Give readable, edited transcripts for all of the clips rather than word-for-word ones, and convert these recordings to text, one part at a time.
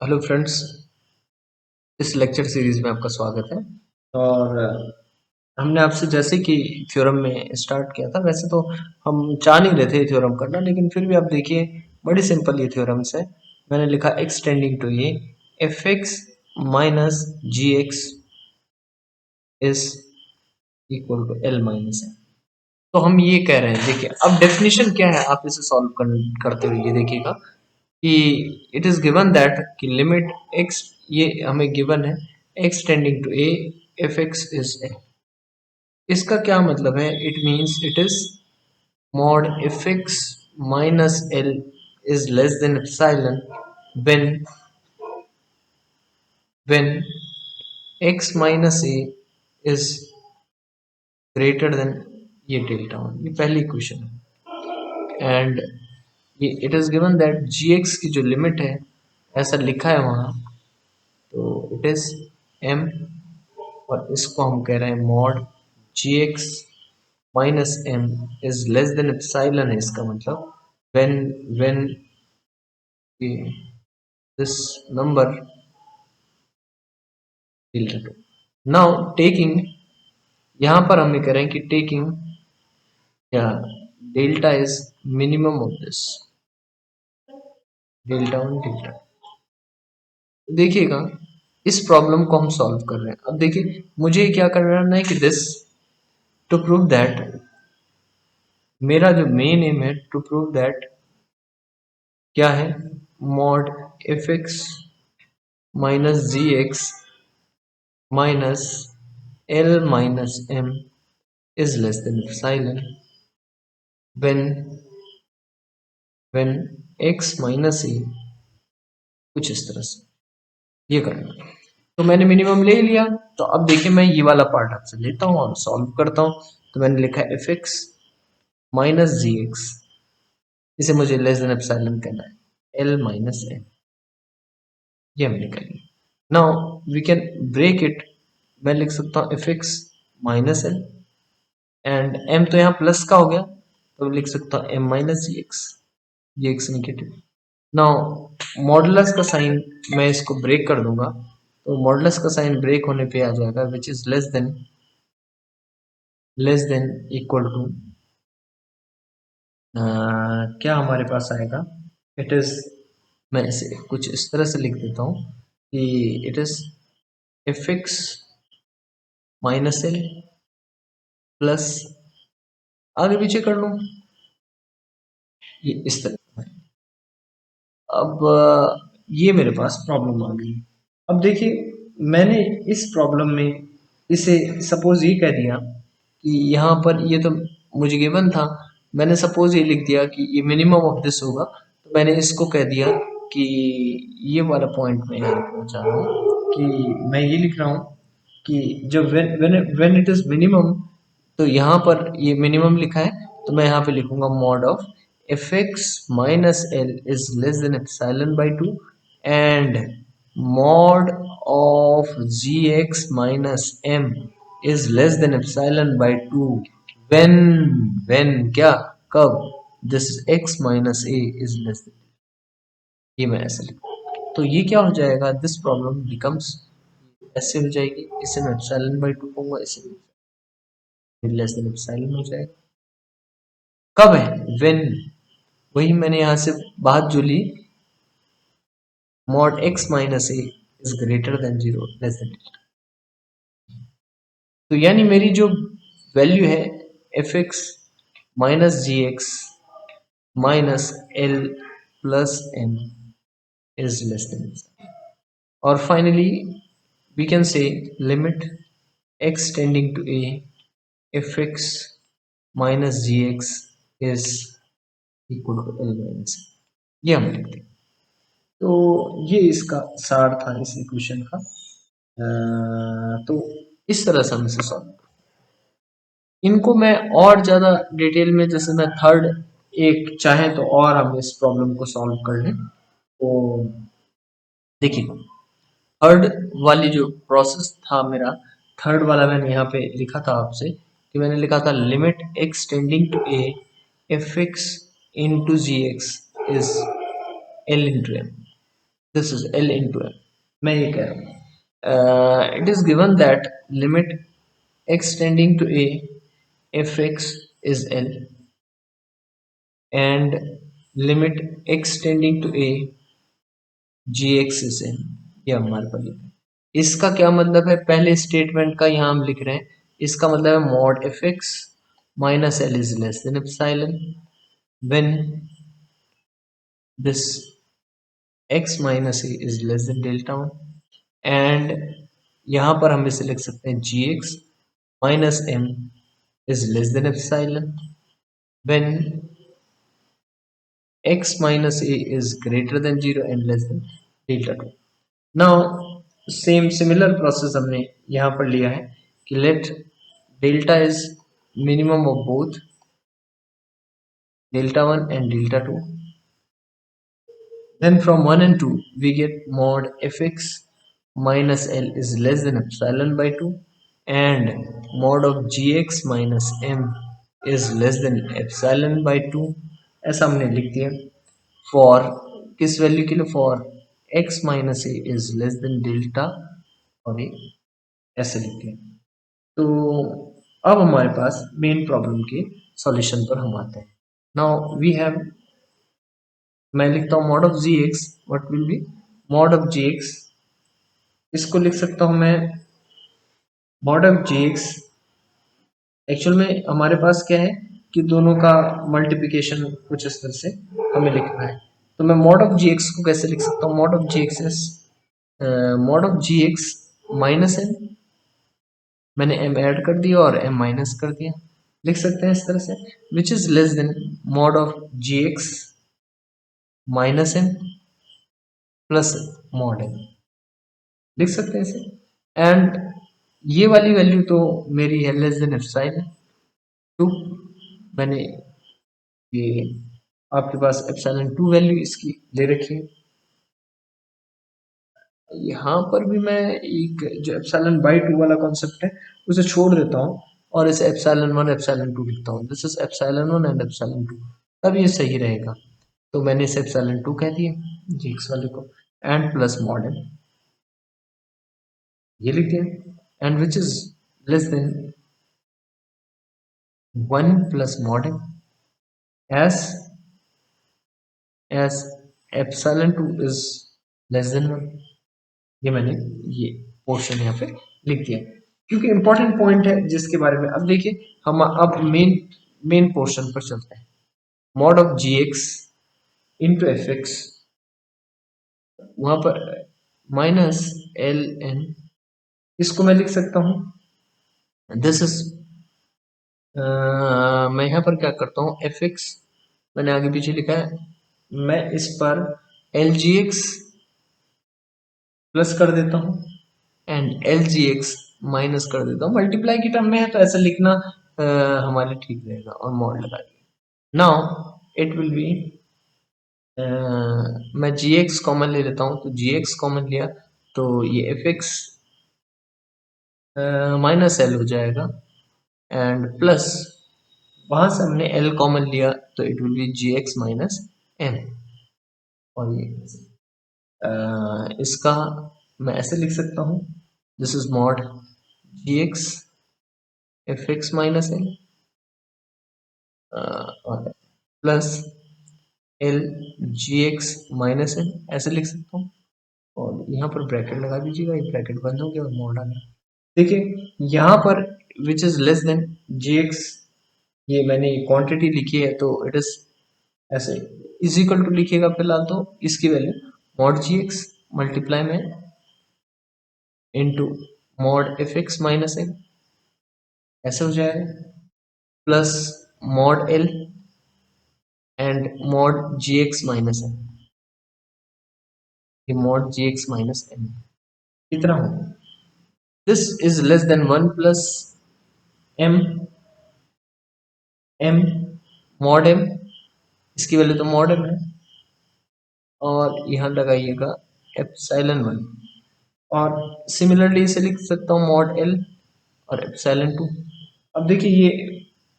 Hello friends, इस lecture series में आपका स्वागत है। और हमने आपसे जैसे कि थ्योरम में स्टार्ट किया था, वैसे तो हम चाह नहीं रहे थे थ्योरम करना, लेकिन फिर भी आप देखिए बड़ी सिंपल ये थ्योरम्स है। मैंने लिखा x tending to a f x minus g x is equal to l minus a. तो हम ये कह रहे हैं, देखिए अब डेफिनेशन क्या है, आप इसे सॉल्व करते हुए ये देखिएगा कि इट इज गिवन दैट कि लिमिट एक्स, ये हमें गिवन है x tending to a f x is a. इसका क्या मतलब है? It means it is mod f x minus l is less than epsilon when when x minus a is greater than ये delta one. ये पहली equation है। And ये it is given that g x की जो limit है, ऐसा लिखा है वहाँ, तो इट इज एम, और इसको हम कह रहे हैं mod g x minus m is less than epsilon है। इसका मतलब when when this number delta two. Now taking, यहाँ पर हम ये कह रहे हैं कि टेकिंग या delta is minimum of this delta one delta. देखिएगा इस प्रॉब्लम को हम सॉल्व कर रहे हैं। अब देखिए मुझे क्या करना है कि दिस टू प्रूव दैट, मेरा जो मेन एम है टू प्रूव दैट क्या है, mod f x minus g x minus l minus m is less than epsilon when when x minus a, कुछ इस तरह से ये करना। तो मैंने मिनिमम ले लिया, तो अब देखिए मैं ये वाला पार्ट आपसे लेता हूँ और सॉल्व करता हूँ। तो मैंने लिखा F x minus g x, इसे मुझे लेस देन एप्सिलॉन करना है, एल माइनस एम, ये हमने कर लिया। Now we can break it. मैं लिख सकता हूँ f x minus l, and m तो यहाँ प्लस का हो गया, तो लिख सकता हूँ एम माइनस जी एक्स, ये एक्स नेगेटिव। नाउ मॉडुलस का साइन मैं इसको ब्रेक कर दूंगा, तो मॉडुलस का साइन ब्रेक होने पे आ जाएगा which is less than equal to, क्या हमारे पास आएगा, इट इज, मैं इसे कुछ इस तरह से लिख देता हूँ कि it is F x minus l plus, आगे पीछे कर लूँ, ये इस तरह। अब ये मेरे पास प्रॉब्लम आ गई। अब देखिए मैंने इस प्रॉब्लम में इसे सपोज ये कह दिया कि यहाँ पर ये तो मुझे गिवन था, मैंने सपोज ये लिख दिया कि ये मिनिमम ऑफ दिस होगा, तो मैंने इसको कह दिया कि ये वाला पॉइंट मैं यहाँ लिखना चाह रहा हूँ कि मैं ये लिख रहा हूँ कि जब व्हेन इट इज मिनिमम, तो यहाँ पर ये मिनिमम लिखा है, तो मैं यहाँ पे लिखूंगा mod of f x minus l is less than epsilon by two, and mod of g x minus m is less than epsilon by two when when क्या, कब, this x minus a is less than, ये मैं ऐसे लिखूँ। तो ये क्या हो जाएगा, दिस प्रॉब्लम बिकम्स, ऐसे हो जाएगी, इसे मैं एप्सिलॉन बाई टू कहूँगा, इसे लेस देन एप्सिलॉन हो जाएगा। कब है, व्हेन, वही मैंने यहाँ से बात जो ली, mod x minus a is greater than zero less than, तो यानी मेरी जो वैल्यू है f x minus g x minus l plus m is less than, और finally we can say limit x tending to a fx minus gx is equal to l minus, ये हम लिखते हैं। तो ये इसका सार था इस इक्वेशन का। तो इस तरह से हम इसे सॉल्व, इनको मैं और ज़्यादा डिटेल में, जैसे मैं थर्ड एक चाहे तो और हम इस प्रॉब्लम को सॉल्व कर लें। तो देखिए थर्ड वाली जो प्रोसेस था मेरा, थर्ड वाला मैंने यहाँ पे लिखा था आपसे कि मैंने लिखा था limit x tending to a f x into g x is l into m. This is l into m. मैं ये कह रहा हूँ it is given that limit x tending to a f x is L and limit x tending to a g x is N। ये हमारे पास लिखा है। इसका क्या मतलब है, पहले स्टेटमेंट का यहाँ हम लिख रहे हैं, इसका मतलब है mod f x minus l is less than epsilon when this x minus a is less than delta one, and यहाँ पर हम इसे लिख सकते हैं g x minus m is less than epsilon when x minus a is greater than 0 and less than delta 2। now same similar process हमने यहाँ पर लिया है कि let delta is minimum of both delta 1 and delta 2, then from 1 and 2 we get mod fx minus l is less than epsilon by 2 and mod of gx minus m is less than epsilon by 2। ऐसा हमने लिख दिया for किस value के लिए, for x minus a is less than delta और ये ऐसे लिख दिया। तो अब हमारे पास मेन प्रॉब्लम के सॉल्यूशन पर हम आते हैं। नाउ वी हैव, मैं लिखता हूँ mod of g x, what will be mod of g x, इसको लिख सकता हूँ मैं mod of g x. Actual में हमारे पास क्या है कि दोनों का मल्टीप्लिकेशन कुछ इस तरह से हमें लिखना है, तो मैं मॉड ऑफ जी एक्स को कैसे लिख सकता हूँ, mod of g x is mod of g x minus m, मैंने m ऐड कर दिया और m माइनस कर दिया, लिख सकते हैं इस तरह से, which is less than mod of g x minus m plus mod m, लिख सकते हैं इसे। एंड ये वाली वैल्यू तो मेरी है लेस देन एप्सिलॉन टू, मैंने ये आपके पास एप्सिलॉन टू वैल्यू इसकी ले रखी है। यहाँ पर भी मैं एक जो एप्सिलॉन बाई टू वाला कॉन्सेप्ट है उसे छोड़ देता हूँ और इसे एप्सिलॉन वन एप्सिलॉन टू लिखता हूँ, this is epsilon one and epsilon two, तब ये सही रहेगा। तो मैंने इसे एप्सिलॉन टू कह दिया जी एक्स वाले को, एंड प्लस मॉडल ये लिख दिया, and which is less than one plus model S S epsilon two is less than one. ये मैंने ये पोर्शन यहाँ पे लिख दिया क्योंकि इंपॉर्टेंट पॉइंट है जिसके बारे में, अब देखिए हम अब मेन पोर्शन पर चलते हैं। Mod of g x into f x, वहां पर माइनस एल एन, इसको मैं लिख सकता हूँ दिस इज, मैं यहाँ पर क्या करता हूँ एफ एक्स मैंने आगे पीछे लिखा है, मैं इस पर एल जी एक्स प्लस कर देता हूँ and L g x minus कर देता हूँ, मल्टीप्लाई की टर्म में है तो ऐसा लिखना हमारे ठीक रहेगा, और मॉड लगा दिया। नाउ इट विल बी, मैं जी एक्स कॉमन ले लेता हूँ, तो जी एक्स कॉमन लिया तो ये एफ एक्स माइनस एल हो जाएगा एंड प्लस वहां से हमने एल कॉमन लिया तो it will be g x minus m, और ये इसका मैं ऐसे लिख सकता हूँ this is mod g x f x minus l और plus l g x minus l, ऐसे लिख सकता हूँ, और यहाँ पर ब्रैकेट लगा दीजिएगा, ये ब्रैकेट बंद हो गया और मॉड आ गया। देखिए यहाँ पर which is less than g x, ये मैंने क्वांटिटी लिखी है तो इट इज ऐसे इज इक्वल टू लिखिएगा फिलहाल, तो इसकी value mod g x multiply में into mod f x minus l, ऐसे हो जाएगा, plus mod l and mod g x minus l, ये mod g x minus l कितना हो, this is less than one plus m m mod m, इसकी value तो mod M है, और यहाँ लगाइएगा एप्सिलॉन वन, और सिमिलरली इसे लिख सकता हूँ मॉड एल और एप्सिलॉन टू। अब देखिए ये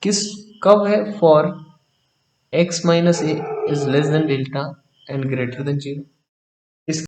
किस कब है, for x minus a is less than delta and greater than zero,